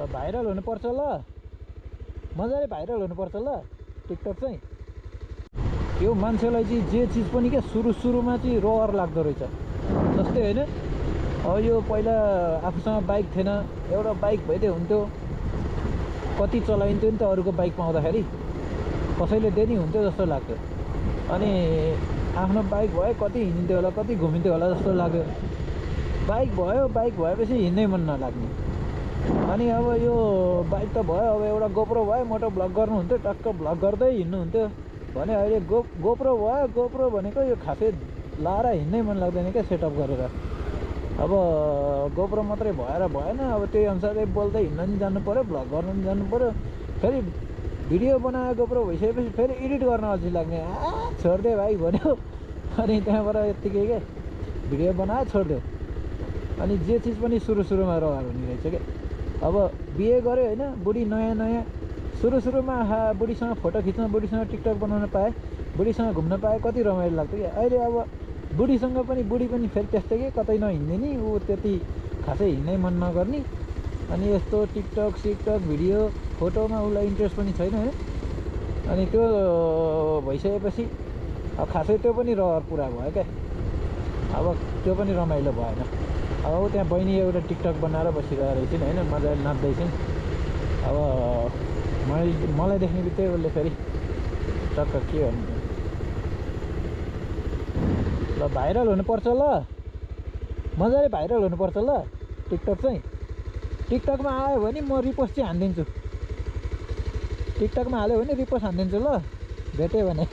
ल भाइरल हुनुपर्छ ल, मजाले भाइरल हुनुपर्छ ल टिकटक चाहिँ। यो मान्छेलाई चाहिँ जे चिज पनि क्या सुरुमा चाहिँ रहर लाग्दो रहेछ जस्तै होइन। अब यो पहिला आफूसँग बाइक थिएन, एउटा बाइक भइदियो हुन्थ्यो, कति चलाइन्थ्यो नि त अरूको बाइक पाउँदाखेरि, कसैले दिने हुन्थ्यो जस्तो लाग्थ्यो। अनि आफ्नो बाइक भयो कति हिँडिन्थ्यो होला, कति घुमिन्थ्यो होला जस्तो लाग्यो। बाइक भएपछि हिँड्नै मन नलाग्ने। अनि अब यो बाइक त भयो, अब एउटा गोप्रो भयो, मोटो भ्लग गर्नुहुन्थ्यो, टक्क भ्लग गर्दै हिँड्नुहुन्थ्यो भने अहिले गोप्रो भयो। गोप्रो भनेको यो खासै लाएर हिँड्नै मन लाग्दैन क्या सेटअप गरेर। अब गोप्रो मात्रै भएर भएन, अब त्यही अनुसारले बोल्दै हिँड्न पनि जानु पऱ्यो, भ्लग गर्न पनि जानु पऱ्यो। फेरि भिडियो बनायो गोप्रो भइसकेपछि फेरि एडिट गर्न अल्छी लाग्ने, छोडिदियो भाइ भन्यो। अनि त्यहाँबाट यत्तिकै क्या भिडियो बनायो छोडिदियो। अनि जे चिज पनि सुरुमा रहर हुने रहेछ क्या। अब बिहे गऱ्यो होइन, बुढी नयाँ सुरुमा बुढीसँग फोटो खिच्न, बुढीसँग टिकटक बनाउन पाएँ, बुढीसँग घुम्न पाएँ, कति रमाइलो लाग्थ्यो क्या। अहिले अब बुढी पनि फेरि त्यस्तै के कतै नहिँड्ने नि, ऊ त्यति खासै हिँड्नै मन नगर्ने। अनि यस्तो टिकटक भिडियो फोटोमा उसलाई इन्ट्रेस्ट पनि छैन होइन। अनि त्यो भइसकेपछि अब खासै त्यो पनि रहर पुरा भयो क्या। अब त्यो पनि रमाइलो भएन। अब त्यहाँ बहिनी एउटा टिकटक बनाएर बसिरहेको रहेछन् होइन, मजाले नाच्दैछन्। अब मलाई देख्ने बित्तिकै उसले फेरि टक्क के भन्नु, ल भाइरल हुनुपर्छ ल, मजाले भाइरल हुनुपर्छ ल टिकटक चाहिँ। टिकटकमा आयो भने म रिपोस्ट चाहिँ हानिदिन्छु, टिकटकमा हाल्यो भने रिपोस्ट हानिदिन्छु ल, भेट्यो भने।